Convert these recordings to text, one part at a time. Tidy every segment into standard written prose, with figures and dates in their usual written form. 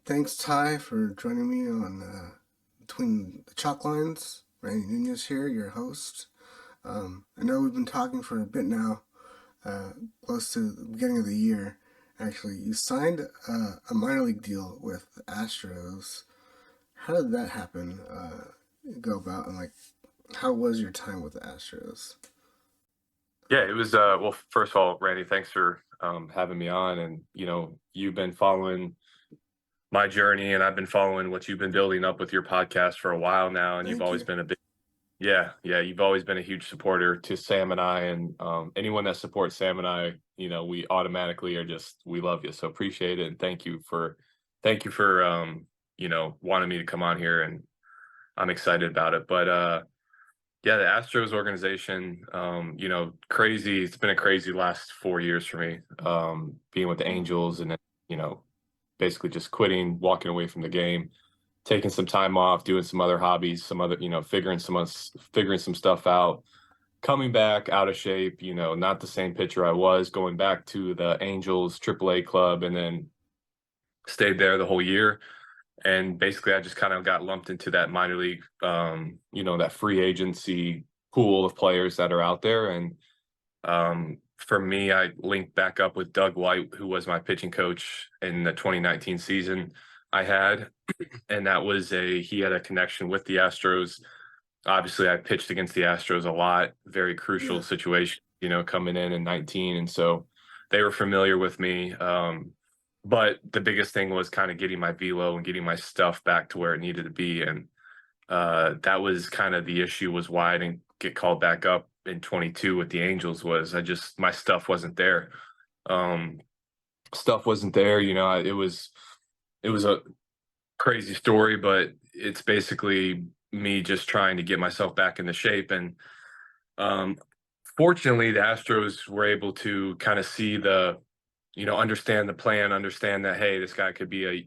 Thanks, Ty, for joining me on Between the Chalk Lines. Randy Nunez here, your host. I know we've been talking for a bit now, uh, close to the beginning of the year. Actually, you signed a minor league deal with the Astros. How did that happen? Go about, and how was your time with the Astros? Yeah, it was well, first of all, Randy, thanks for having me on. And you've been following my journey, and I've been following what you've been building up with your podcast for a while now. And you've Thank always you. been a big yeah, you've always been a huge supporter to Sam and I. And anyone that supports Sam and I, we automatically are just we love you. So appreciate it, and thank you for wanting me to come on here, and I'm excited about it. But yeah, the Astros organization, crazy. It's been a crazy last 4 years for me, being with the Angels, and then, you know, basically just quitting, walking away from the game, taking some time off, doing some other hobbies, some other, figuring some stuff out, coming back out of shape, not the same pitcher I was, going back to the Angels AAA club, and then stayed there the whole year. And basically I just kind of got lumped into that minor league, that free agency pool of players that are out there. And for me, I linked back up with Doug White, who was my pitching coach in the 2019 season I had. And he had a connection with the Astros. Obviously I pitched against the Astros a lot, very crucial Yeah. situation, coming in 19. And so they were familiar with me. But the biggest thing was kind of getting my velo and getting my stuff back to where it needed to be. And that was kind of the issue, was why I didn't get called back up in 22 with the Angels. Was my stuff wasn't there. Um, Stuff wasn't there. It was a crazy story, but it's basically me just trying to get myself back into shape. And um, fortunately, the Astros were able to kind of see understand the plan, understand that, hey, this guy could be a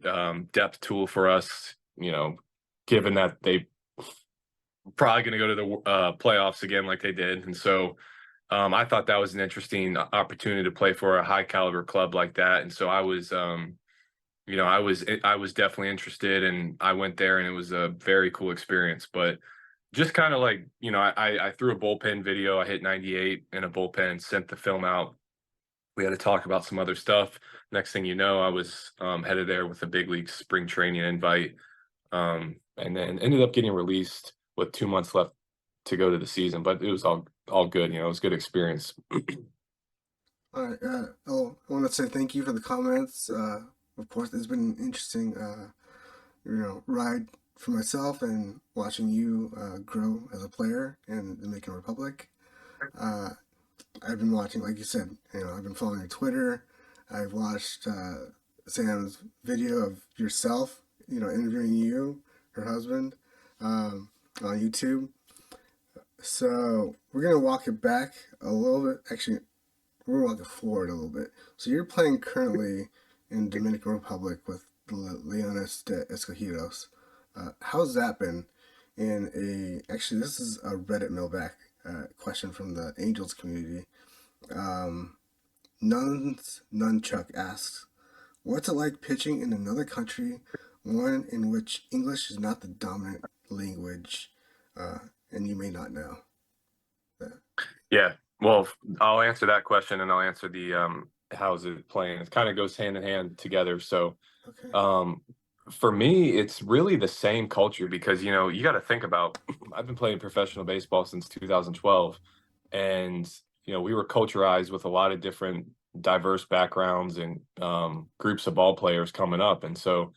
depth tool for us, given that they probably going to go to the playoffs again like they did. And so I thought that was an interesting opportunity to play for a high caliber club like that. And so I was definitely interested, and I went there, and it was a very cool experience. But just kind of like, I threw a bullpen video. I hit 98 in a bullpen, sent the film out. We had to talk about some other stuff. Next thing you know, I was headed there with a big league spring training invite, and then ended up getting released with 2 months left to go to the season. But it was all good. It was a good experience. All right. I want to say thank you for the comments. Of course, it's been an interesting, ride for myself and watching you grow as a player in the Dominican Republic. Uh, I've been watching, like you said, I've been following your Twitter. I've watched Sam's video of yourself, interviewing you, her husband, on YouTube. So we're gonna walk it back a little bit. Actually, we're walking forward a little bit. So you're playing currently in Dominican Republic with the Leones de Escogidos. How's that been? Actually, this is a Reddit mailback question from the Angels community. Um, Nunchuck asks, "What's it like pitching in another country, one in which English is not the dominant language, and you may not know that?" Yeah. Well, I'll answer that question, and I'll answer the how's it playing. It kind of goes hand in hand together. So Okay. um, for me, it's really the same culture, because you got to think about. I've been playing professional baseball since 2012, and we were culturized with a lot of different diverse backgrounds and groups of ball players coming up. And so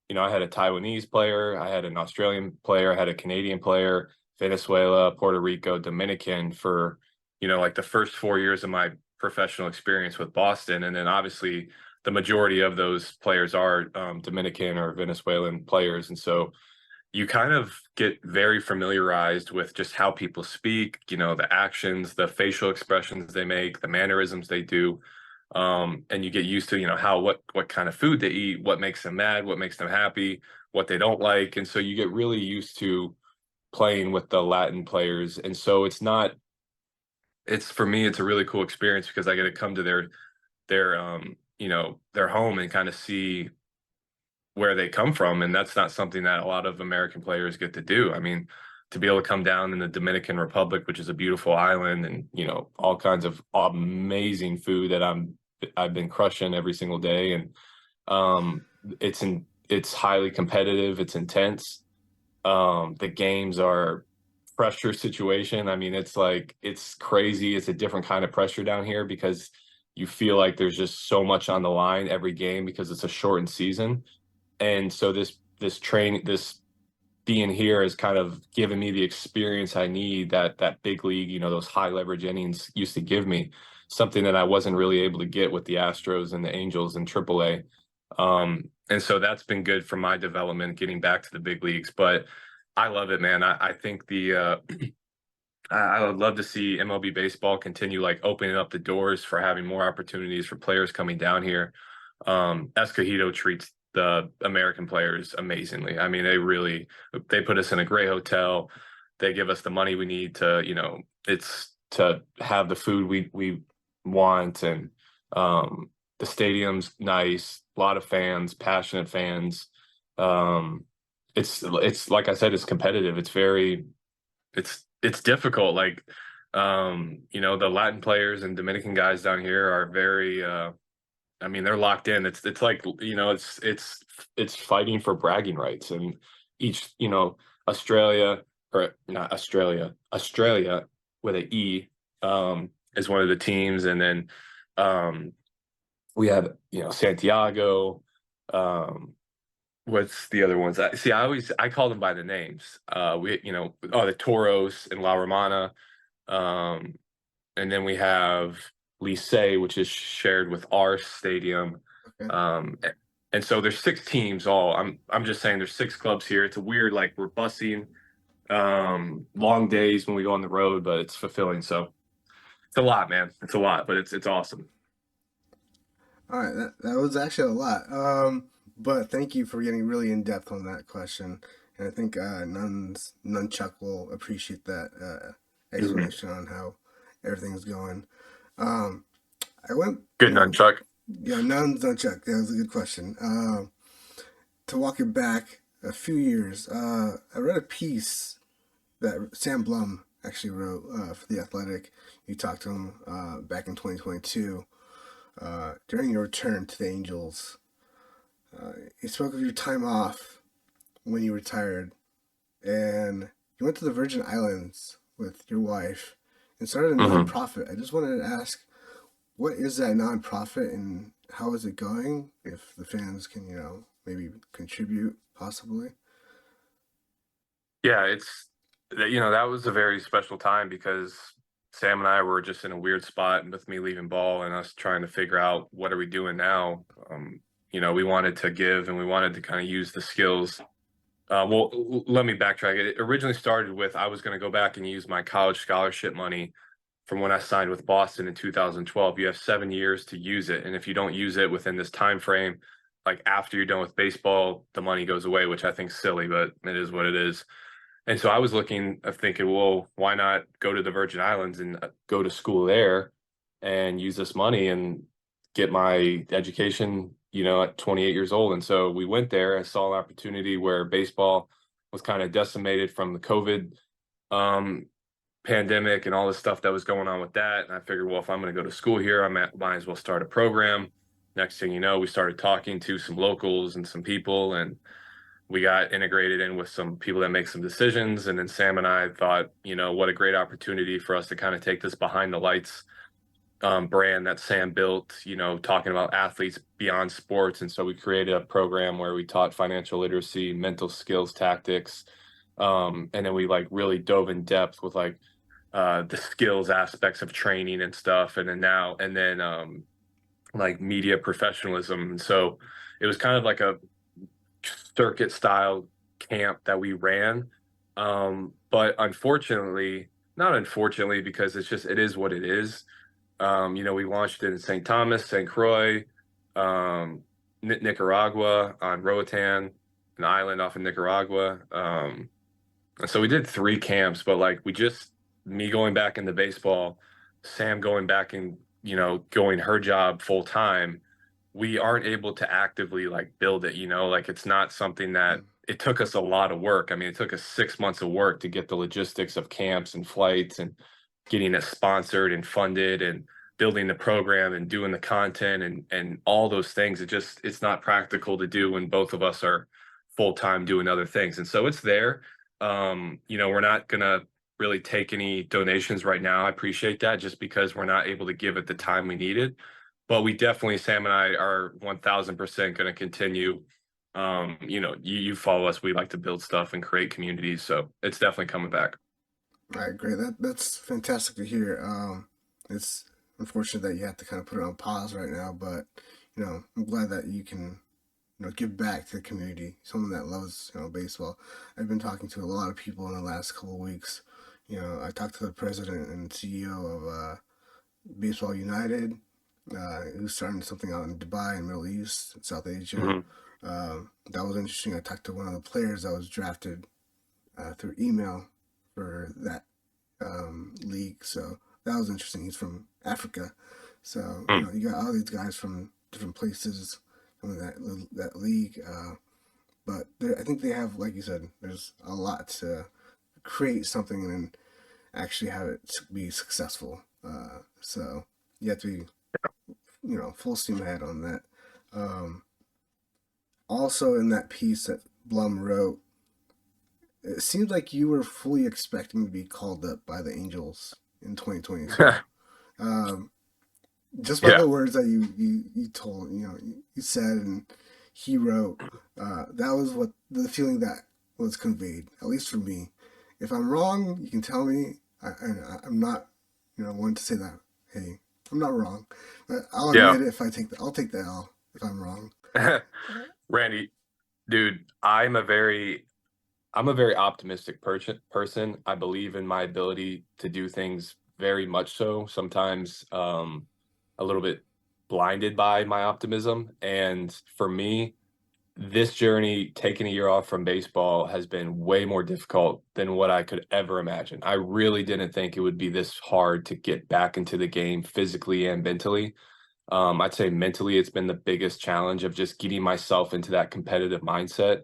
I had a Taiwanese player, I had an Australian player, I had a Canadian player, Venezuela, Puerto Rico, Dominican, for like the first 4 years of my professional experience with Boston. And then obviously the majority of those players are Dominican or Venezuelan players. And so you kind of get very familiarized with just how people speak, the actions, the facial expressions they make, the mannerisms they do. And you get used to, what kind of food they eat, what makes them mad, what makes them happy, what they don't like. And so you get really used to playing with the Latin players. And so for me, it's a really cool experience, because I get to come to their home and kind of see where they come from, and that's not something that a lot of American players get to do. I mean, to be able to come down in the Dominican Republic, which is a beautiful island, and all kinds of amazing food that I've been crushing every single day, and um, it's highly competitive, it's intense. The games are pressure situation. I mean, it's crazy. It's a different kind of pressure down here because you feel like there's just so much on the line every game because it's a shortened season. And so this being here has kind of given me the experience I need that big league, those high leverage innings used to give me, something that I wasn't really able to get with the Astros and the Angels in AAA. And so that's been good for my development, getting back to the big leagues. But I love it, man. I think I would love to see MLB baseball continue like opening up the doors for having more opportunities for players coming down here. Escogido treats the American players amazingly. I mean, they put us in a great hotel. They give us the money we need to, it's to have the food we want, and the stadium's nice, a lot of fans, passionate fans. Um, it's like I said, it's competitive. It's difficult. Like, the Latin players and Dominican guys down here are very I mean, they're locked in. It's like, it's fighting for bragging rights. And each, Australia, or not Australia, Australia with an E, is one of the teams. And then we have, Santiago, what's the other ones? I call them by the names. The Toros and La Romana. Um, and then we have Lycée, which is shared with our stadium. Okay. And so there's six teams all. I'm just saying there's six clubs here. It's a weird, like, we're busing, long days when we go on the road, but it's fulfilling. So it's a lot, man. It's a lot, but it's awesome. All right, that was actually a lot. But thank you for getting really in depth on that question, and I think Nunchuck will appreciate that Mhm. explanation on how everything's going. Um, I went, Good nunchuck. yeah, Nunchuck. That was a good question. To walk it back a few years, I read a piece that Sam Blum actually wrote for the Athletic. You talked to him back in 2022 during your return to the Angels. You spoke of your time off when you retired, and you went to the Virgin Islands with your wife and started a Hmm. nonprofit. I just wanted to ask, what is that nonprofit and how is it going? If the fans can, maybe contribute possibly. Yeah, that was a very special time because Sam and I were just in a weird spot with me leaving ball and us trying to figure out what are we doing now. We wanted to give and we wanted to kind of use the skills. Let me backtrack. It originally started with I was going to go back and use my college scholarship money from when I signed with Boston in 2012. You have 7 years to use it, and if you don't use it within this time frame, like after you're done with baseball, the money goes away, which I think is silly, but it is what it is. And so I was thinking, well, why not go to the Virgin Islands and go to school there and use this money and get my education, at 28 years old. And so we went there. I saw an opportunity where baseball was kind of decimated from the COVID um, pandemic and all the stuff that was going on with that. And I figured, well, if I'm going to go to school here, might as well start a program. Next thing you know, we started talking to some locals and some people, and we got integrated in with some people that make some decisions. And then Sam and I thought, what a great opportunity for us to kind of take this behind the lights brand that Sam built, talking about athletes beyond sports. And so we created a program where we taught financial literacy, mental skills, tactics. And then we like really dove in depth with like the skills aspects of training and stuff. And then like media professionalism. And so it was kind of like a circuit style camp that we ran. But unfortunately, not unfortunately, because it is what it is. We launched it in St. Thomas, St. Croix, um, Nicaragua on Roatan, an island off of Nicaragua. And so we did 3 camps, but like me going back into baseball, Sam going back and, going her job full time. we aren't able to actively like build it, like it's not something that Mm. it took us a lot of work. I mean, it took us 6 months of work to get the logistics of camps and flights and getting it sponsored and funded and building the program and doing the content and all those things. It's not practical to do when both of us are full time doing other things. And so it's there. We're not gonna really take any donations right now. I appreciate that just because we're not able to give it the time we needed. But we definitely, Sam and I are 1000% going to continue. You follow us. We like to build stuff and create communities. So it's definitely coming back. All right, great. That's fantastic to hear. It's unfortunate that you have to kind of put it on pause right now, but I'm glad that you can give back to the community. Someone that loves baseball. I've been talking to a lot of people in the last couple of weeks. I talked to the president and CEO of Baseball United, who's starting something out in Dubai and Middle East, South Asia. Hmm. That was interesting. I talked to one of the players that was drafted through email for that league. So that was interesting. He's from Africa. So, you got all these guys from different places from that league. But I think they have, like you said, there's a lot to create something and then actually have it be successful. So you have to be, full steam ahead on that. Um, Also, in that piece that Blum wrote, it seems like you were fully expecting to be called up by the Angels in 2022. Um, just by Yeah. the words that you told, you said and he wrote, that was what the feeling that was conveyed, at least for me. If I'm wrong, you can tell me. I'm not, one to say that. Hey, I'm not wrong, but I'll Yeah. admit it if I'll take that L if I'm wrong. Randy, dude, I'm a very optimistic person. I believe in my ability to do things very much so. Sometimes a little bit blinded by my optimism. And for me, this journey, taking a year off from baseball, has been way more difficult than what I could ever imagine. I really didn't think it would be this hard to get back into the game physically and mentally. I'd say mentally, it's been the biggest challenge of just getting myself into that competitive mindset.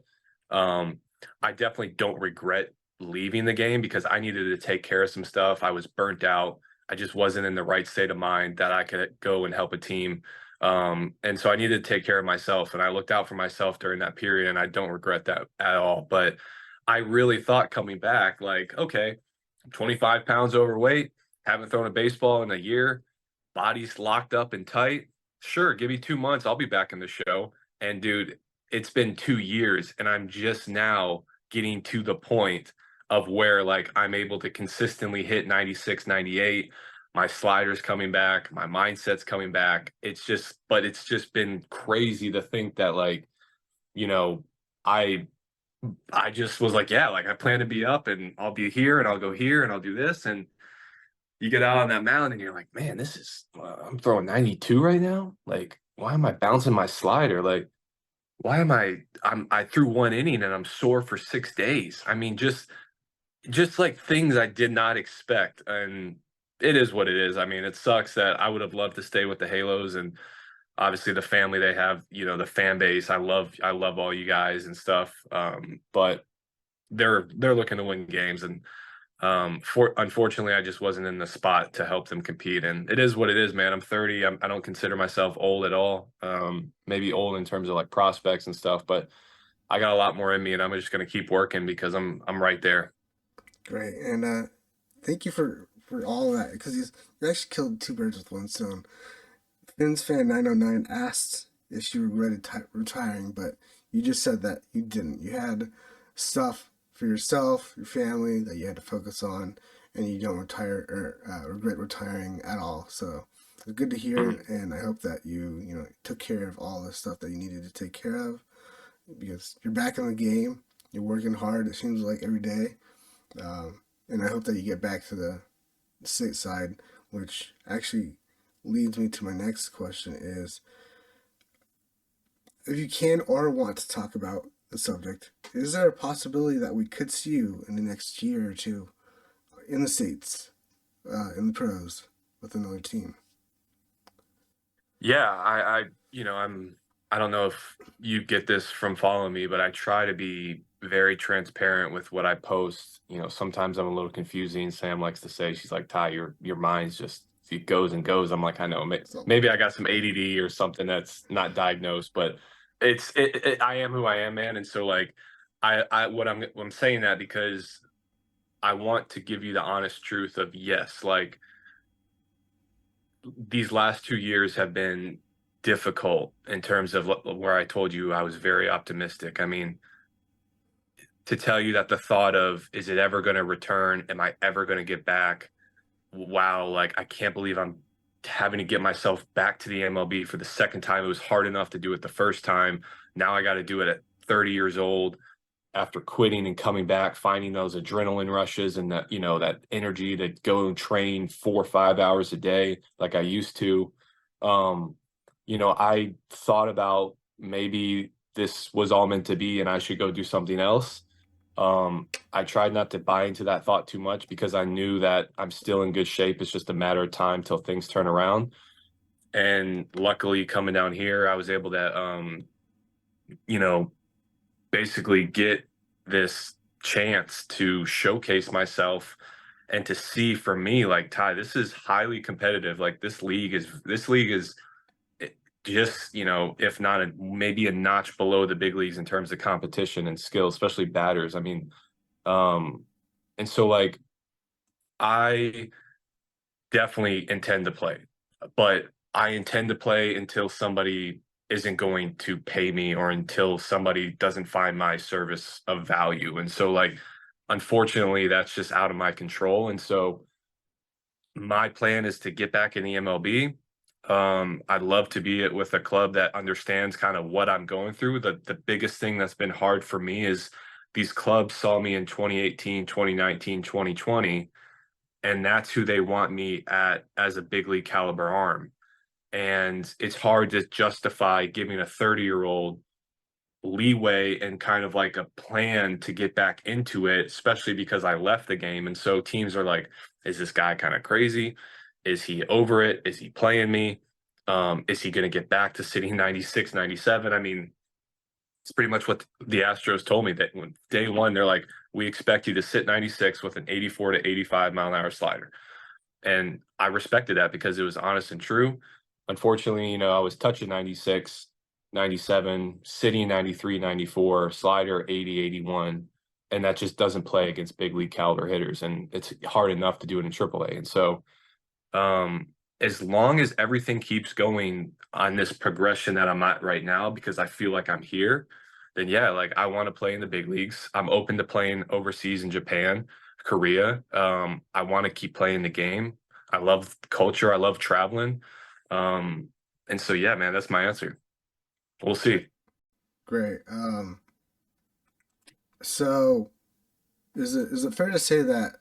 Um, I definitely don't regret leaving the game because I needed to take care of some stuff. I was burnt out. I just wasn't in the right state of mind that I could go and help a team. And so I needed to take care of myself. And I looked out for myself during that period, and I don't regret that at all. But I really thought coming back, like, okay, I'm 25 pounds overweight, haven't thrown a baseball in a year, body's locked up and tight. Sure, give me 2 months. I'll be back in the show. And dude, it's been 2 years, and I'm just now getting to the point of where like I'm able to consistently hit 96, 98. My slider's coming back, my mindset's coming back. It's just been crazy to think that like, you know, I I just was like, yeah, like I plan to be up and I'll be here and I'll go here and I'll do this. And you get out on that mound and you're like, man, I'm throwing 92 right now. Like, why am I bouncing my slider? Like, why am I threw 1 inning and I'm sore for 6 days. I mean, just like things I did not expect. And it is what it is. I mean, it sucks that I would have loved to stay with the Halos and obviously the family they have, the fan base. I love all you guys and stuff. But they're looking to win games and for unfortunately, I just wasn't in the spot to help them compete, and it is what it is, man. I'm 30. I don't consider myself old at all. Maybe old in terms of like prospects and stuff, but I got a lot more in me, and I'm just gonna keep working because I'm right there. Great, and thank you for all of that because you actually killed two birds with one stone. Fins fan 909 asked if she regretted retiring, but you just said that you didn't. You had stuff for yourself, your family that you had to focus on, and you don't retire or regret retiring at all. So it's good to hear, Mhm. and I hope that you took care of all the stuff that you needed to take care of because you're back in the game. You're working hard. It seems like every day, and I hope that you get back to the state side, which actually leads me to my next question: is if you can or want to talk about the subject, is there a possibility that we could see you in the next year or two in the States, in the pros, with another team? Yeah, I don't know if you get this from following me, but I try to be very transparent with what I post. Sometimes I'm a little confusing. Sam likes to say, she's like, Ty, your mind's just, it goes and goes. I'm like, I know, So maybe I got some ADD or something that's not diagnosed, but I am who I am, man. And so like, I'm saying that because I want to give you the honest truth of, yes, like these last 2 years have been difficult in terms of where I told you I was very optimistic. I mean, to tell you that the thought of, is it ever going to return? Am I ever going to get back? Wow, like I can't believe I'm having to get myself back to the MLB for the second time. It was hard enough to do it the first time. Now I got to do it at 30 years old after quitting and coming back, finding those adrenaline rushes and that energy to go and train 4 or 5 hours a day like I used to. Um, I thought about maybe this was all meant to be and I should go do something else. I tried not to buy into that thought too much because I knew that I'm still in good shape. It's just a matter of time till things turn around. And luckily, coming down here, I was able to, you know, basically get this chance to showcase myself and to see for me, like, Ty, this is highly competitive. Like this league is eh, just, if not maybe a notch below the big leagues in terms of competition and skill, especially batters. I mean, um, and so like I definitely intend to play, but I intend to play until somebody isn't going to pay me or until somebody doesn't find my service of value. And so, like, unfortunately, that's just out of my control. And so, my plan is to get back in the MLB. I'd love to be it with a club that understands kind of what I'm going through. The biggest thing that's been hard for me is these clubs saw me in 2018, 2019, 2020, and that's who they want me at as a big league caliber arm. And it's hard to justify giving a 30-year-old leeway and kind of like a plan to get back into it, especially because I left the game. And so teams are like, is this guy kind of crazy? Is he over it? Is he playing me? Is he going to get back to sitting 96, 97? I mean, it's pretty much what the Astros told me that when day one, they're like, we expect you to sit 96 with an 84 to 85 mile an hour slider. And I respected that because it was honest and true. Unfortunately, I was touching 96, 97, sitting 93, 94, slider 80, 81. And that just doesn't play against big league caliber hitters. And it's hard enough to do it in AAA. And so, um, as long as everything keeps going on this progression that I'm at right now, because I feel like I'm here, then yeah, like I want to play in the big leagues. I'm open to playing overseas in Japan, Korea. I want to keep playing the game. I love culture. I love traveling. Um, and so yeah, man, that's my answer. We'll see. great. So is it fair to say that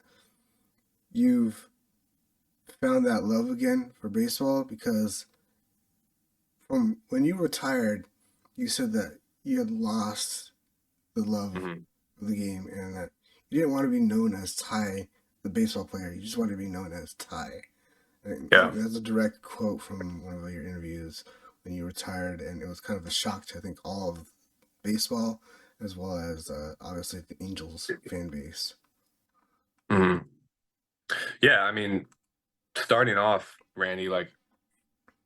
you've found that love again for baseball? Because from when you retired, you said that you had lost the love Mhm. of the game and that you didn't want to be known as Ty, the baseball player. You just wanted to be known as Ty. And Yeah. that's a direct quote from one of your interviews when you retired, and it was kind of a shock to I think all of baseball as well as obviously the Angels fan base. Mhm. Yeah. I mean, starting off, Randy, like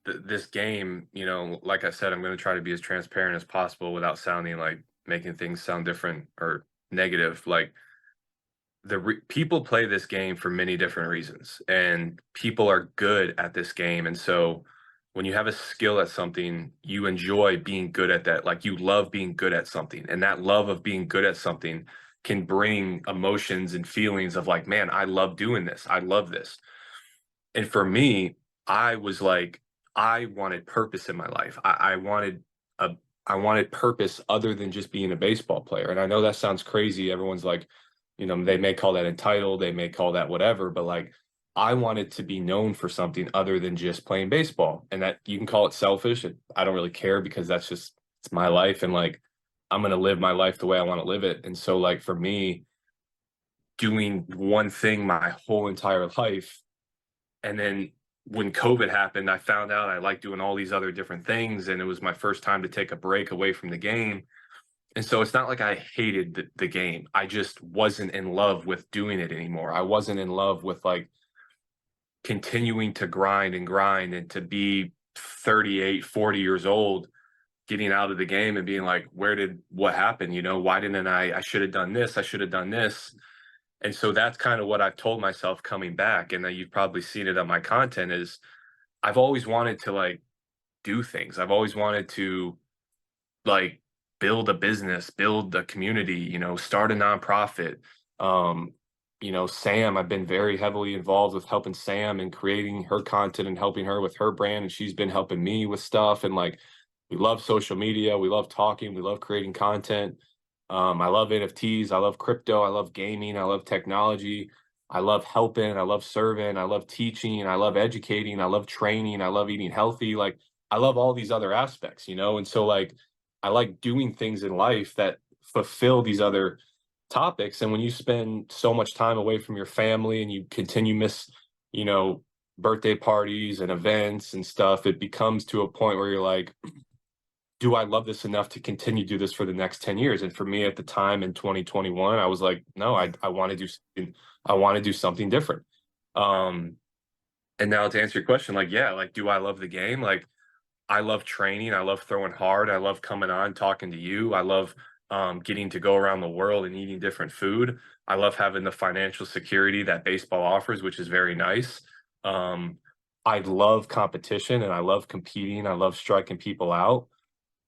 this game, like I said, I'm going to try to be as transparent as possible without sounding like making things sound different or negative. Like people play this game for many different reasons, and people are good at this game. And so when you have a skill at something, you enjoy being good at that. Like you love being good at something, and that love of being good at something can bring emotions and feelings of like, man, I love doing this. I love this. And for me, I was like, I wanted purpose in my life. A I wanted purpose other than just being a baseball player. And I know that sounds crazy. Everyone's like, they may call that entitled, they may call that whatever, but like I wanted to be known for something other than just playing baseball. And that you can call it selfish. I don't really care because it's my life. And like I'm gonna live my life the way I want to live it. And so like for me, doing one thing my whole entire life and then when COVID happened, I found out I like doing all these other different things, and it was my first time to take a break away from the game. And so it's not like I hated the game. I just wasn't in love with doing it anymore. I wasn't in love with like continuing to grind and to be 38, 40 years old, getting out of the game and being like, where did what happened? You know, why didn't I should have done this, I should have done this. And so that's kind of what I've told myself coming back. And you've probably seen it on my content is I've always wanted to like do things. I've always wanted to like build a business, build a community, you know, start a nonprofit. Um, you know, Sam, I've been very heavily involved with helping Sam and creating her content and helping her with her brand. And she's been helping me with stuff. And like, we love social media. We love talking. We love creating content. I love NFTs. I love crypto. I love gaming. I love technology. I love helping. I love serving. I love teaching. I love educating. I love training. I love eating healthy. Like, I love all these other aspects, you know? And so, like, I like doing things in life that fulfill these other topics. And when you spend so much time away from your family and you continue miss, you know, birthday parties and events and stuff, it becomes to a point where you're like, do I love this enough to continue to do this for the next 10 years? And for me at the time in 2021, I was like, no, Yeah. I want to do something, I want to do something different. Um, and now to answer your question, like, yeah, like, do I love the game? Like, I love training. I love throwing hard. I love coming on, talking to you. I love getting to go around the world and eating different food. I love having the financial security that baseball offers, which is very nice. Um, I love competition and I love competing. I love striking people out.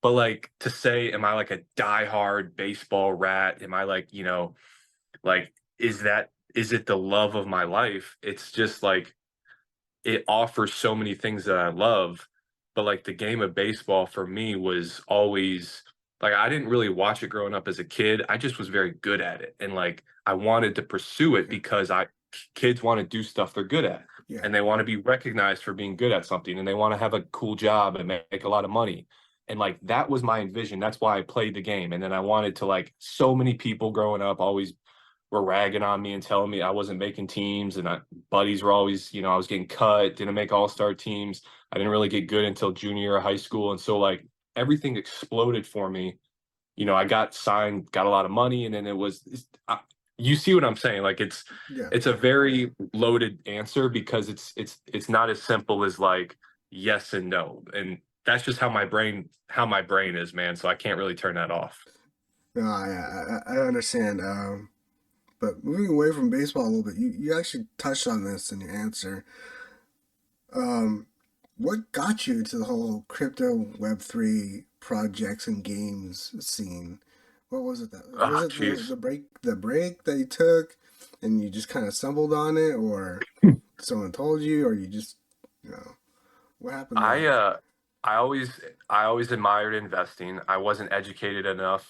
But like to say, am I like a diehard baseball rat? Am I like, you know, like, is it the love of my life? It's just like, it offers so many things that I love, but like the game of baseball for me was always like I didn't really watch it growing up as a kid. I just was very good at it. And like I wanted to pursue it because kids want to do stuff they're good at Yeah. and they want to be recognized for being good at something and they want to have a cool job and make a lot of money. And like that was my envision. That's why I played the game. And then I wanted to like so many people growing up always were ragging on me and telling me I wasn't making teams, and buddies were always, you know, I was getting cut, didn't make all-star teams. I didn't really get good until junior year of high school, and so like everything exploded for me. You know, I got signed, got a lot of money, and then you see what I'm saying? Like Yeah. it's a very loaded answer because it's not as simple as like yes and no, and that's just how my brain is, man. So I can't really turn that off. No, I understand. But moving away from baseball a little bit, you actually touched on this in your answer. Um, what got you to the whole crypto Web3 projects and games scene? What was it that was Oh, it jeez. the break that you took and you just kind of stumbled on it, or someone told you, or you just, you know, what happened I there? uh I always I always admired investing. I wasn't educated enough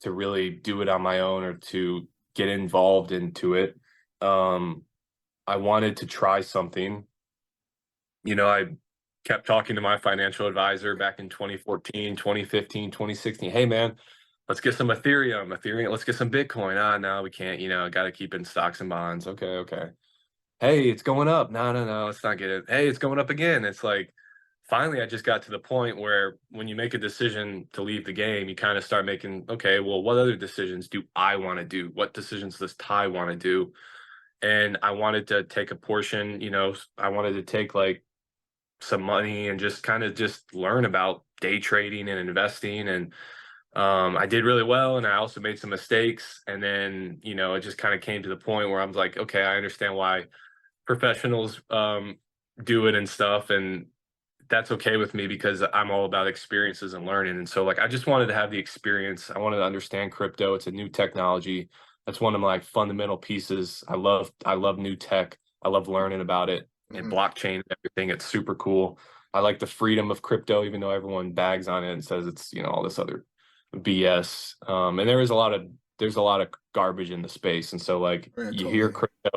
to really do it on my own or to get involved into it. Um, I wanted to try something. You know, I kept talking to my financial advisor back in 2014, 2015, 2016. Hey man, let's get some Ethereum, let's get some Bitcoin. Ah, no, we can't, you know, got to keep it in stocks and bonds. Okay, okay. Hey, it's going up. No, no, no, let's not get it. Hey, it's going up again. It's like finally I just got to the point where when you make a decision to leave the game, you kind of start making, okay, well, what other decisions do I want to do? What decisions does Ty want to do? And I wanted to take a portion, you know, I wanted to take like some money and just kind of just learn about day trading and investing. And I did really well, and I also made some mistakes. And then, you know, it just kind of came to the point where I was like, okay, I understand why professionals do it and stuff, and that's okay with me because I'm all about experiences and learning. And so like I just wanted to have the experience. I wanted to understand crypto. It's a new technology. That's one of my fundamental pieces. I love new tech. I love learning about it and Hmm. blockchain and everything. It's super cool. I like the freedom of crypto, even though everyone bags on it and says it's, you know, all this other BS. And there's a lot of garbage in the space. And so like Yeah, you hear totally. crypto,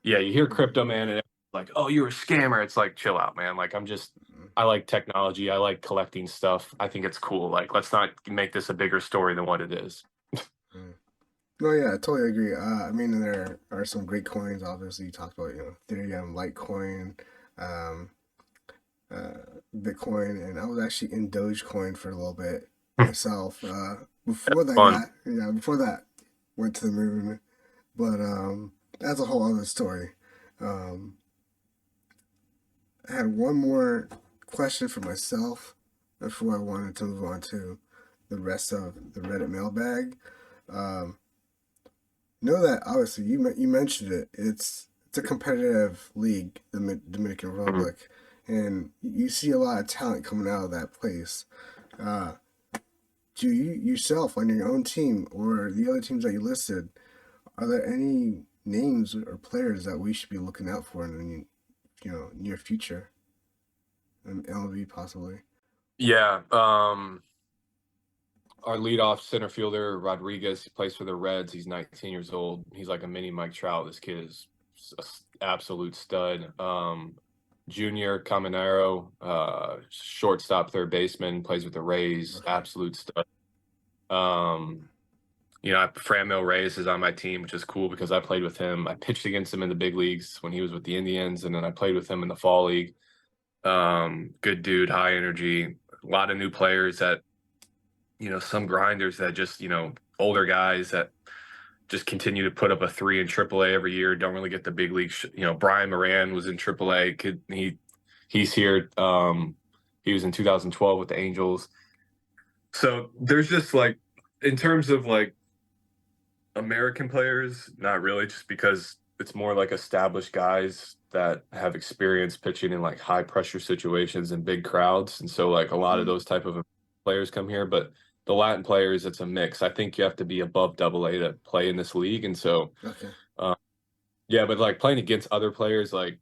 yeah, you hear crypto, man, and like, oh, you're a scammer. It's like, chill out, man. Like, I like technology. I like collecting stuff. I think it's cool. Like, let's not make this a bigger story than what it is. Mm. No, yeah, I totally agree. I mean, there are some great coins. Obviously, you talked about, you know, Ethereum, Litecoin. um, Bitcoin, and I was actually in Dogecoin for a little bit myself. Before that Fun. got yeah, before that went to the moon, but that's a whole other story. Um, I had one more question for myself before I wanted to move on to the rest of the Reddit mailbag. Um, know that obviously you mentioned it. It's a competitive league, the Dominican Mhm. Republic, and you see a lot of talent coming out of that place. Uh, do you yourself on your own team or the other teams that you listed? Are there any names or players that we should be looking out for in the near future in MLB possibly? Yeah. Our leadoff center fielder, Rodriguez, he plays for the Reds. He's 19 years old. He's like a mini Mike Trout. This kid is absolute stud. Junior Caminero, shortstop, third baseman, plays with the Rays. Okay. Absolute stud. Um, Franmil Reyes is on my team, which is cool because I played with him. I pitched against him in the big leagues when he was with the Indians, and then I played with him in the fall league. Good dude, high energy. A lot of new players that some grinders that just older guys that just continue to put up a 3 in AAA every year. Don't really get the big league. Brian Moran was in AAA. He's here. He was in 2012 with the Angels. So there's just like, in terms of like American players, not really, just because it's more like established guys that have experience pitching in like high pressure situations and big crowds. And so like a lot of Mm-hmm. those type of players come here, but the Latin players, it's a mix. I think you have to be above double A to play in this league. And so, Okay. uh, yeah, but like playing against other players, like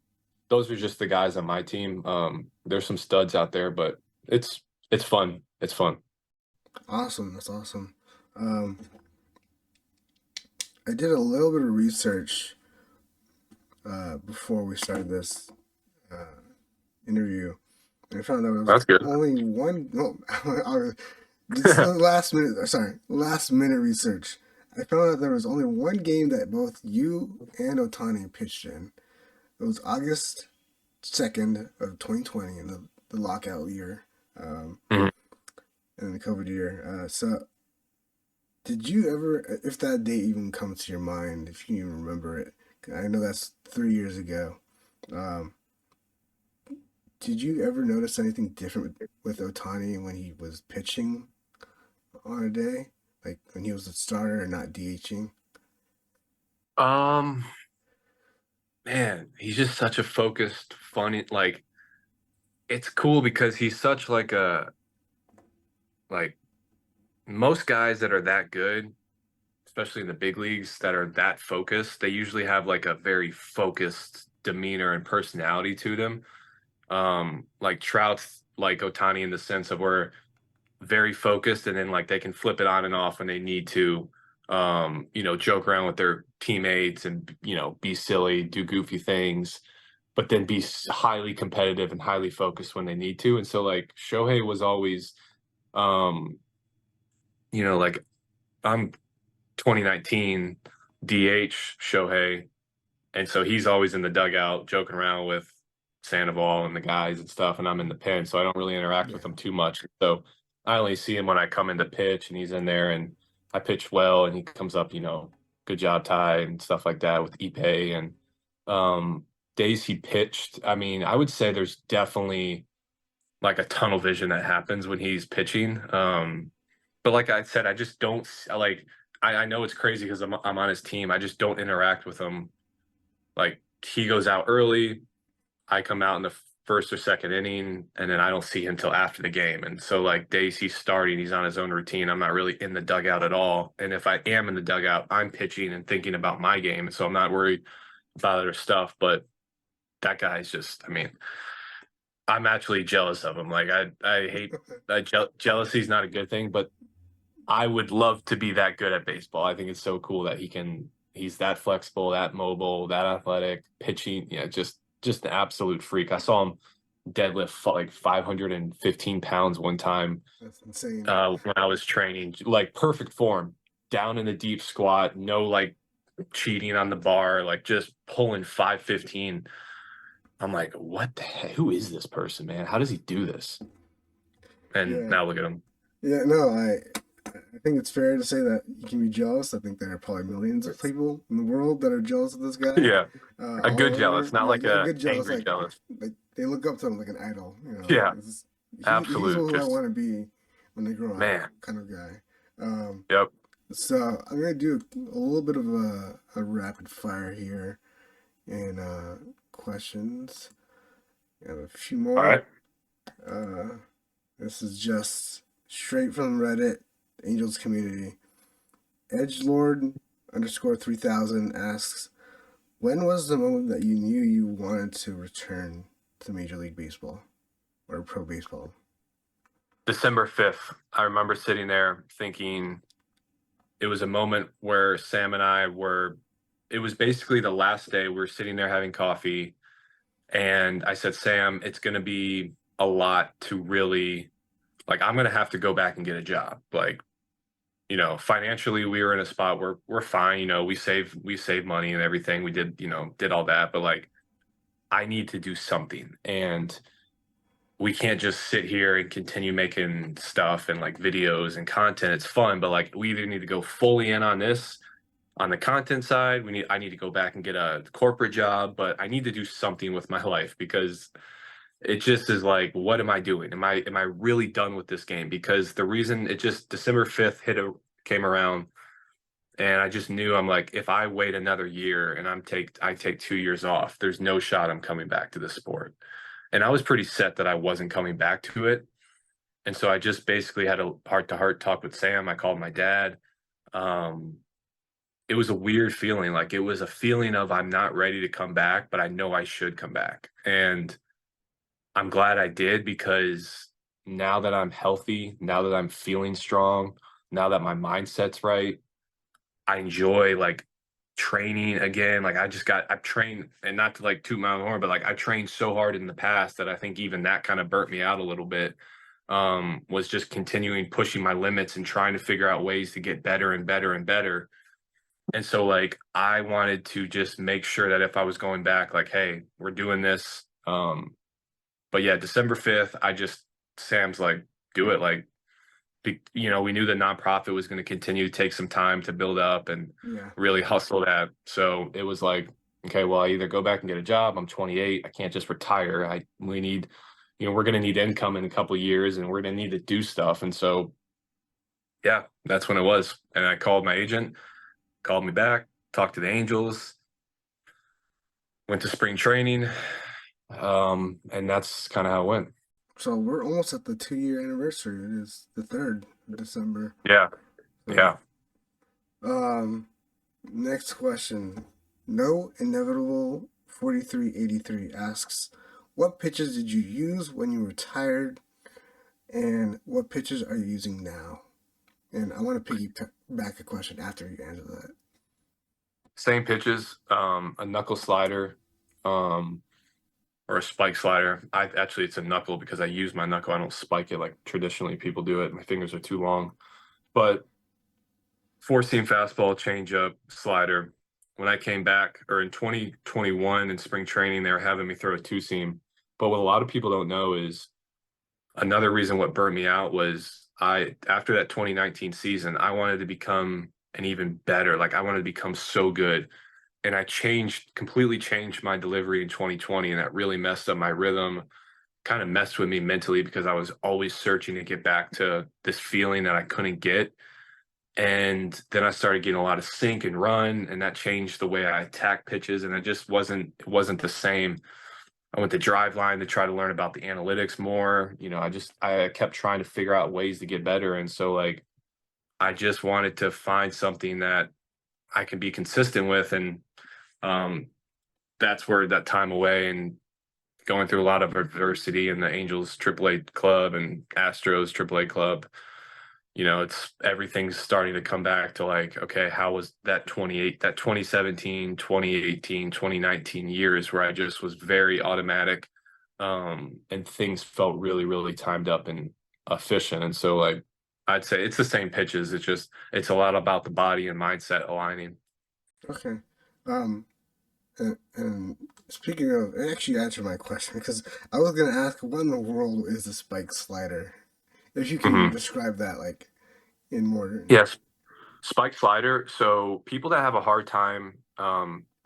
those are just the guys on my team. There's some studs out there, but it's, it's fun. It's fun. Awesome. That's awesome. Um, I did a little bit of research before we started this uh, interview, and I found out there was That's good. only one. No, this last minute. Sorry, last minute research. I found out there was only one game that both you and Otani pitched in. It was August 2nd of 2020 in the lockout year, um, Mhm. in the COVID year. So did you ever, if that date even comes to your mind, if you even remember it? I know that's 3 years ago. Um, did you ever notice anything different with Otani when he was pitching on a day, like when he was a starter and not DHing? Um, Man, he's just such a focused, funny, like it's cool because he's such like most guys that are that good, especially in the big leagues that are that focused, they usually have like a very focused demeanor and personality to them. Like Trout's like Otani in the sense of where very focused and then like they can flip it on and off when they need to. Joke around with their teammates and be silly, do goofy things, but then be highly competitive and highly focused when they need to. And so like Shohei was always, um, like I'm 2019 DH Shohei, and so he's always in the dugout joking around with Sandoval and the guys and stuff, and I'm in the pen, so I don't really interact with Yeah. him too much. So I only see him when I come into pitch, and he's in there, and I pitch well, and he comes up, good job, Ty, and stuff like that with Ipe and um, days he pitched. I mean, I would say there's definitely like a tunnel vision that happens when he's pitching. But like I said, I just don't like. I know it's crazy because I'm on his team. I just don't interact with him. Like he goes out early, I come out in the first or second inning, and then I don't see him till after the game. And so like days he's starting, he's on his own routine. I'm not really in the dugout at all. And if I am in the dugout, I'm pitching and thinking about my game. So I'm not worried about other stuff. But that guy's just, I mean, I'm actually jealous of him. Like I hate that jealousy is not a good thing, but I would love to be that good at baseball. I think it's so cool that he's that flexible, that mobile, that athletic, pitching, yeah, just an absolute freak. I saw him deadlift like 515 pounds one time That's insane. when I was training, like perfect form, down in the deep squat, no like cheating on the bar, like just pulling 515. I'm like, what the heck? Who is this person, man? How does he do this? And Yeah, now look at him. yeah. No, I think it's fair to say that you can be jealous. I think there are probably millions of people in the world that are jealous of this guy, Yeah, a all good jealous, over. not Yeah, like yeah, a a good jealous. angry jealous. Like they look up to him like an idol. Yeah, He's absolute. who I Just want to be when they grow up, man. kind of guy. Um, Yep. so I'm gonna do a little bit of a rapid fire here and questions. I have a few All more. right. Uh, this is just straight from Reddit, Angels community. Edgelord underscore 3000 asks, when was the moment that you knew you wanted to return to Major League Baseball or pro baseball? December 5th. I remember sitting there thinking it was a moment where Sam and I were. It was basically the last day. We were sitting there having coffee, and I said, Sam, it's going to be a lot to really like. I'm going to have to go back and get a job. Like, financially, we were in a spot where we're fine. We save money and everything. We did all that, but like, I need to do something, and we can't just sit here and continue making stuff and like videos and content. It's fun, but like, we either need to go fully in on this on the content side. I need to go back and get a corporate job, but I need to do something with my life because it just is like, what am I doing? Am I really done with this game? Because the reason it just December 5th came around, and I just knew, I'm like, if I wait another year and I take 2 years off, there's no shot I'm coming back to this sport. And I was pretty set that I wasn't coming back to it. And so I just basically had a heart to heart talk with Sam. I called my dad. Um, it was a weird feeling. Like, it was a feeling of, I'm not ready to come back, but I know I should come back. And I'm glad I did, because now that I'm healthy, now that I'm feeling strong, now that my mindset's right, I enjoy like training again. Like, I've trained, and not to like toot my own horn, but like, I trained so hard in the past that I think even that kind of burnt me out a little bit. Was just continuing pushing my limits and trying to figure out ways to get better and better and better. And so like, I wanted to just make sure that if I was going back, like, hey, we're doing this. But yeah, December 5th, Sam's like, do it. Like, we knew the nonprofit was going to continue to take some time to build up and Yeah. really hustle that. So it was like, okay, well, I either go back and get a job. I'm 28. I can't just retire. We're going to need income in a couple of years, and we're going to need to do stuff. And so, yeah, that's when it was. And I called my agent, called me back, talked to the Angels, went to spring training. And that's kind of how it went. So we're almost at the 2 year anniversary. It is the 3rd of December. Yeah. So, Yeah. um, next question. No Inevitable 4383 asks, what pitches did you use when you retired and what pitches are you using now? And I want to piggyback a question after you answer that. Same pitches, a knuckle slider, um, or a spike slider. It's a knuckle because I use my knuckle. I don't spike it like traditionally people do it. My fingers are too long. But four seam fastball, changeup, slider. When I came back, or in 2021 in spring training, they were having me throw a two seam. But what a lot of people don't know is, another reason what burnt me out was, after that 2019 season, I wanted to become an even better. Like, I wanted to become so good. And I completely changed my delivery in 2020, and that really messed up my rhythm, kind of messed with me mentally, because I was always searching to get back to this feeling that I couldn't get. And then I started getting a lot of sink and run, and that changed the way I attack pitches, and it wasn't the same. I went to drive line to try to learn about the analytics more. I kept trying to figure out ways to get better. And so like, I just wanted to find something that I can be consistent with. And um, that's where that time away and going through a lot of adversity in the Angels AAA club and Astros AAA club, it's everything's starting to come back to like, okay, how was that 2017, 2018, 2019 years where I just was very automatic, and things felt really, really timed up and efficient. And so like, I'd say it's the same pitches. It's a lot about the body and mindset aligning. Okay. Um, And speaking of, it actually answered my question because I was gonna ask, what in the world is a spike slider? If you can Hmm. describe that like in more. Yes, spike slider. So people that have a hard time,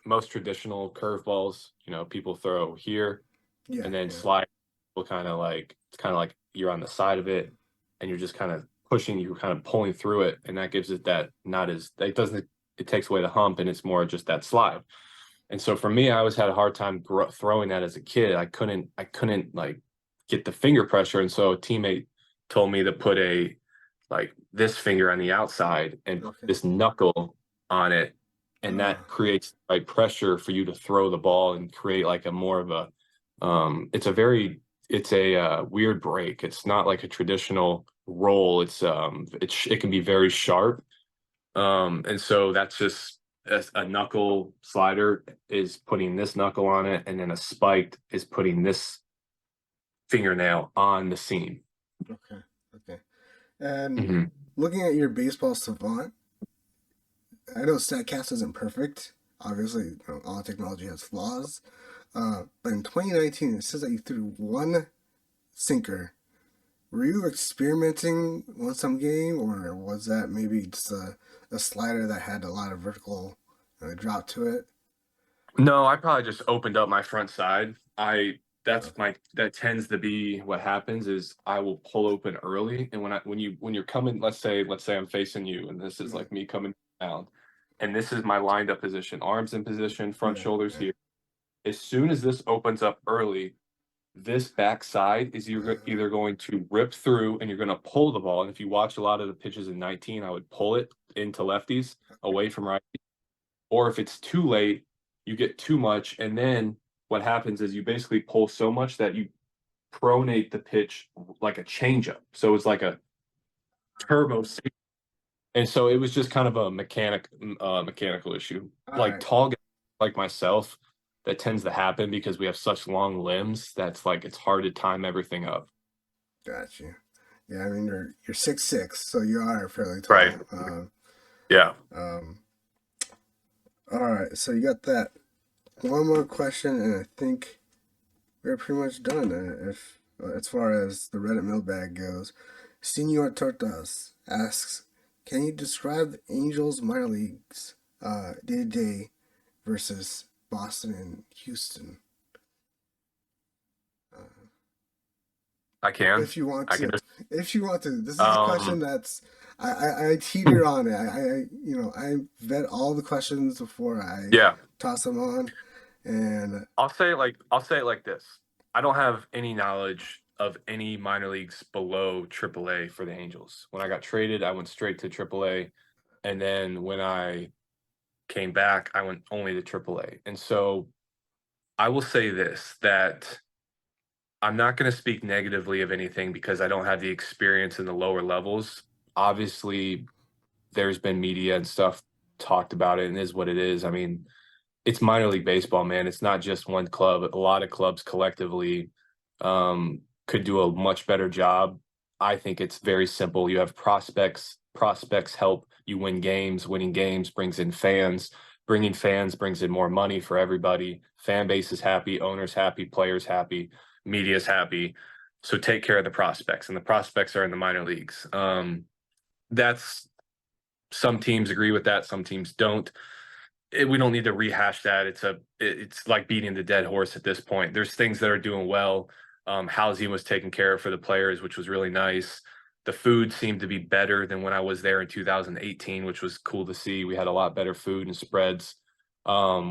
most traditional curveballs, people throw here Yeah, and then yeah. slide. Will kind of like it's kind of like you're on the side of it, and you're just kind of pushing, you're kind of pulling through it, and that gives it that not as it doesn't it takes away the hump, and it's more just that slide. And so for me, I always had a hard time throwing that as a kid. I couldn't like get the finger pressure, and so a teammate told me to put a like this finger on the outside and put Okay. this knuckle on it, and that Ah, creates like pressure for you to throw the ball and create like a more of a it's a weird break. It's not like a traditional roll. It can be very sharp, and so that's just a knuckle slider is putting this knuckle on it, and then a spiked is putting this fingernail on the seam. okay, okay. And Mhm. looking at your baseball savant, I know Statcast isn't perfect. Obviously, all technology has flaws. But in 2019, it says that you threw one sinker. Were you experimenting on some game, or was that maybe just a slider that had a lot of vertical drop to it? No, I probably just opened up my front side. Okay. That tends to be what happens is I will pull open early, and when you're coming, let's say I'm facing you, and this is Yeah, like me coming down, and this is my lined up position, arms in position, front yeah, shoulders yeah. here. As soon as this opens up early, this backside is either going to rip through and you're going to pull the ball. And if you watch a lot of the pitches in 19, I would pull it into lefties away from right. Or if it's too late, you get too much. And then what happens is you basically pull so much that you pronate the pitch like a changeup. So it's like a turbo. And so it was just kind of a mechanical issue. All Like right, tall guys like myself, that tends to happen because we have such long limbs that's like it's hard to time everything up. got you. Yeah, I mean you're 6'6", so you are fairly Right. tall. Yeah. Um, all right, so you got that. One more question, and I think we're pretty much done. If as far as the Reddit mailbag goes, Senor Tortas asks, "Can you describe the Angels minor leagues day to day versus Boston and Houston?" Uh, I can. if you want I can to, just if you want to, this is a question um that's I teeter on it. I vet all the questions before I yeah. toss them on, and I'll say it like this. I don't have any knowledge of any minor leagues below AAA for the Angels. When I got traded, I went straight to AAA, and then when I came back, I went only to AAA. And so I will say this that I'm not going to speak negatively of anything because I don't have the experience in the lower levels. Obviously, there's been media and stuff talked about it and is what it is. I mean, it's minor league baseball, man. It's not just one club. A lot of clubs collectively could do a much better job. I think it's very simple. You have prospects. Prospects help you win games. Winning games brings in fans. Bringing fans brings in more money for everybody. Fan base is happy. Owners happy. Players happy. Media's happy. So take care of the prospects, and the prospects are in the minor leagues. That's some teams agree with that. Some teams don't. We don't need to rehash that. It's like beating the dead horse at this point. There's things that are doing well. Housing was taken care of for the players, which was really nice. The food seemed to be better than when I was there in 2018, which was cool to see. We had a lot better food and spreads.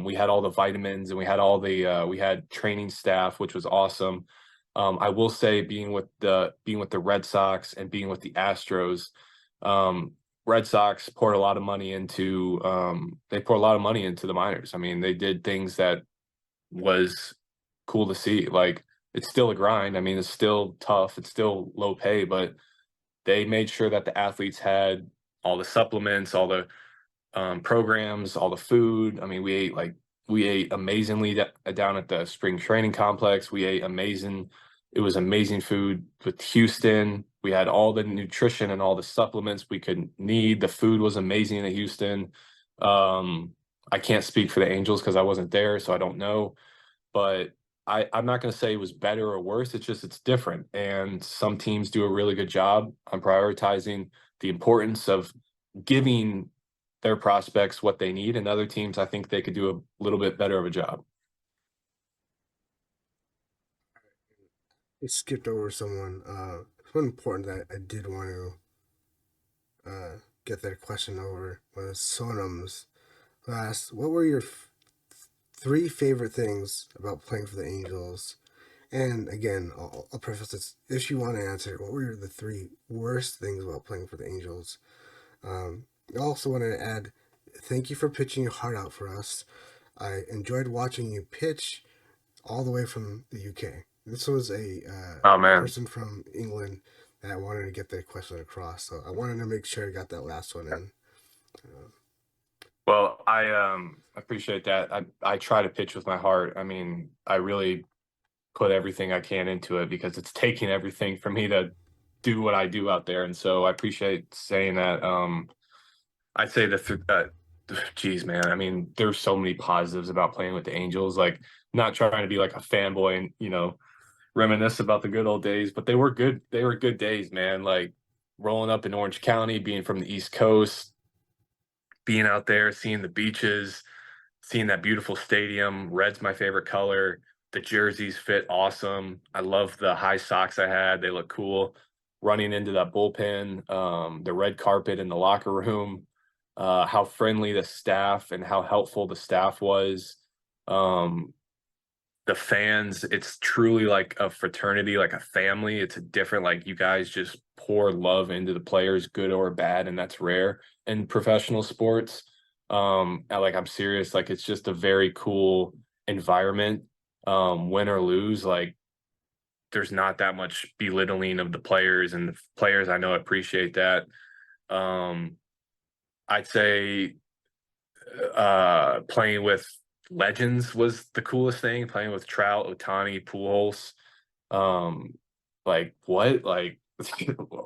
We had all the vitamins and we had training staff, which was awesome. I will say being with the Red Sox and being with the Astros, um, Red Sox poured a lot of money into they poured a lot of money into the minors. I mean, they did things that was cool to see. Like it's still a grind. I mean, it's still tough. It's still low pay, but they made sure that the athletes had all the supplements, all the programs, all the food. I mean, we ate amazingly down at the spring training complex. We ate amazing. It was amazing food with Houston. We had all the nutrition and all the supplements we could need. The food was amazing at Houston. Um, I can't speak for the Angels because I wasn't there, so I don't know. But I'm not going to say it was better or worse. It's just it's different, and some teams do a really good job on prioritizing the importance of giving their prospects what they need, and other teams I think they could do a little bit better of a job. I skipped over someone. It's one important that I did want to get that question over was Sonam's. Who asked, "What were your three favorite things about playing for the Angels?" And again, I'll preface this: if you want to answer, what were the three worst things about playing for the Angels? I also want to add, thank you for pitching your heart out for us. I enjoyed watching you pitch all the way from the UK. This was Oh a man. person from England that I wanted to get their question across. So I wanted to make sure I got that last one in. Uh, Well, I appreciate that. I try to pitch with my heart. I mean, I really put everything I can into it because it's taking everything for me to do what I do out there. And so I appreciate saying that. I'd say geez, man. I mean, there's so many positives about playing with the Angels. Like, not trying to be like a fanboy and reminisce about the good old days, but they were good. They were good days, man. Like rolling up in Orange County, being from the East Coast, being out there, seeing the beaches, seeing that beautiful stadium. Red's my favorite color. The jerseys fit awesome. I love the high socks I had. They look cool. Running into that bullpen, the red carpet in the locker room, how friendly the staff and how helpful the staff was. Um, the fans, it's truly like a fraternity, like a family. It's a different, like you guys just pour love into the players, good or bad, and that's rare in professional sports. I'm serious, like it's just a very cool environment. Win or lose, like there's not that much belittling of the players, and the players I know appreciate that. Um, I'd say playing with legends was the coolest thing. Playing with Trout, Otani, Pujols. Um, like what? Like,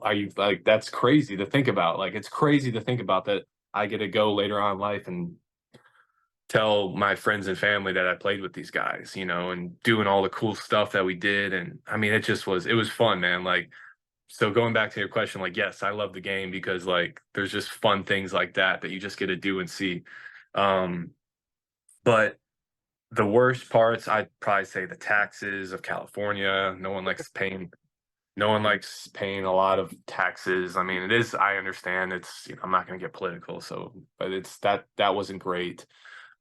are you like that's crazy to think about? Like, it's crazy to think about that I get to go later on in life and tell my friends and family that I played with these guys, and doing all the cool stuff that we did. And I mean, it was fun, man. Like, so going back to your question, like, yes, I love the game because like there's just fun things like that you just get to do and see. Um, but the worst parts, I'd probably say the taxes of California. No one likes paying a lot of taxes. I mean, it is, I understand it's, I'm not going to get political. So, but it's that wasn't great.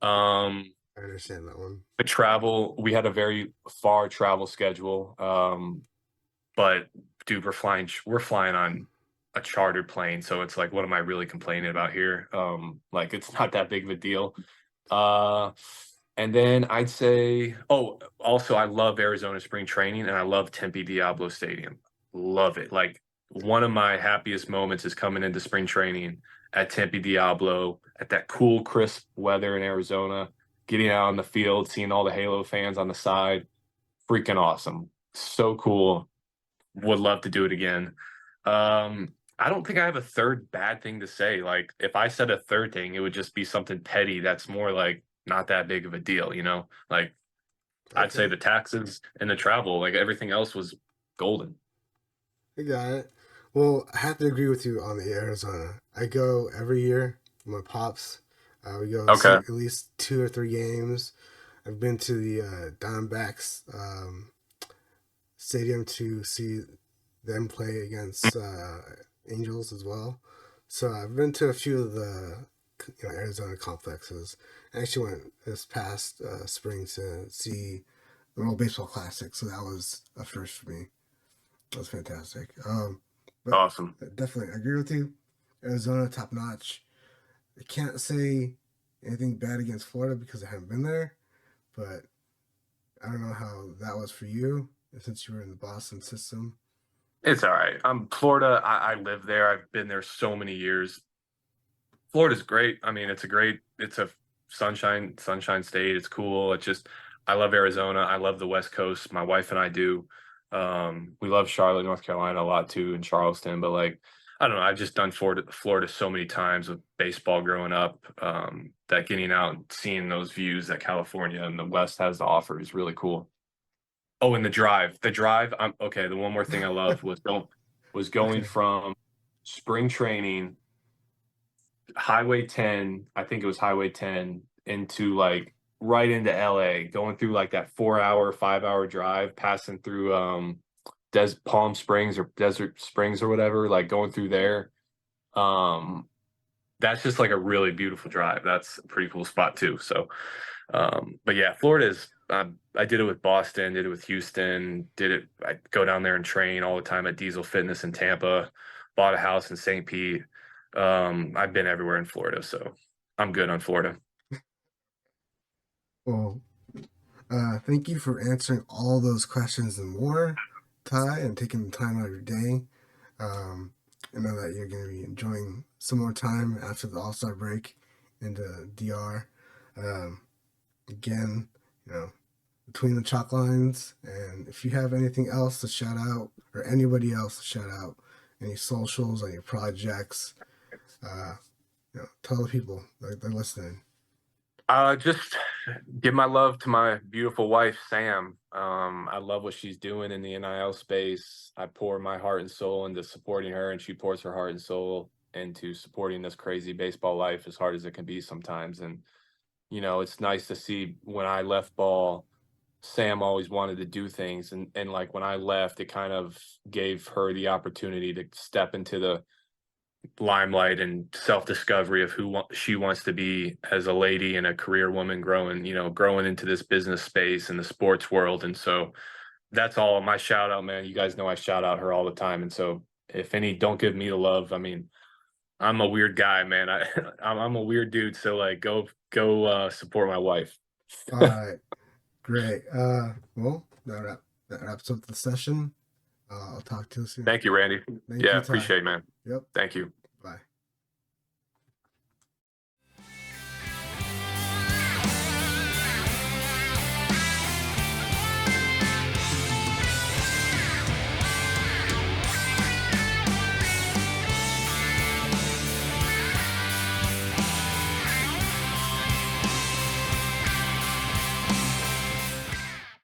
Um, I understand that one. the travel, we had a very far travel schedule. But dude, we're flying on a chartered plane. So it's like, what am I really complaining about here? Like it's not that big of a deal. Uh, and then I'd say, oh, also I love Arizona spring training and I love Tempe Diablo Stadium. Love it. Like one of my happiest moments is coming into spring training at Tempe Diablo at that cool, crisp weather in Arizona, getting out on the field, seeing all the Halo fans on the side. Freaking awesome. So cool. Would love to do it again. I don't think I have a third bad thing to say. Like if I said a third thing, it would just be something petty that's more like not that big of a deal. Like I'd say Okay, the taxes and the travel, like everything else was golden. I got it. Well, I have to agree with you on the Arizona. I go every year with my pops. We go see Okay. at least two or three games. I've been to the Diamondbacks stadium to see them play against Angels as well. So I've been to a few of the Arizona complexes. I actually went this past spring to see the World Baseball Classic, so that was a first for me. That was fantastic. But Awesome. definitely, I agree with you. Arizona, top notch. I can't say anything bad against Florida because I haven't been there, but I don't know how that was for you since you were in the Boston system. It's all right. Florida, I live there. I've been there so many years. Florida's great. I mean, it's a sunshine state. It's cool. I love Arizona. I love the West Coast. My wife and I do. We love Charlotte, North Carolina a lot too, and Charleston. But like, I don't know. I've just done Florida so many times with baseball growing up, that getting out and seeing those views that California and the West has to offer is really cool. Oh, and the drive. I'm okay. The one more thing I loved was going Okay. from spring training, Highway 10. I think it was Highway 10 into like right into LA, going through like that 4 hour, 5 hour drive, passing through Palm Springs or Desert Springs or whatever, like going through there. Um, that's just like a really beautiful drive. That's a pretty cool spot too. So, but yeah, Florida is. I did it with Boston, did it with Houston, did it. I go down there and train all the time at Diesel Fitness in Tampa. Bought a house in St. Pete. I've been everywhere in Florida, so I'm good on Florida. Well, thank you for answering all those questions and more, Ty, and taking the time out of your day. Um, I know that you're going to be enjoying some more time after the All Star break into DR. Um, Again, you know, between the chalk lines, and if you have anything else to shout out or anybody else to shout out, any socials on your projects, uh, tell the people like they're listening. Just give my love to my beautiful wife, Sam. I love what she's doing in the NIL space. I pour my heart and soul into supporting her, and she pours her heart and soul into supporting this crazy baseball life as hard as it can be sometimes. And, it's nice to see when I left ball, Sam always wanted to do things. And like when I left, it kind of gave her the opportunity to step into the limelight and self-discovery of who she wants to be as a lady and a career woman growing into this business space and the sports world. And so that's all my shout out, man. You guys know I shout out her all the time. And so if any don't give me the love, I mean, I'm a weird guy, man. I'm a weird dude. So like go support my wife. All right, great. Well, that wraps up the session. I'll talk to you soon. Thank you, Randy. Thank Yeah, you, Ty. appreciate it, man. Yep. Thank you.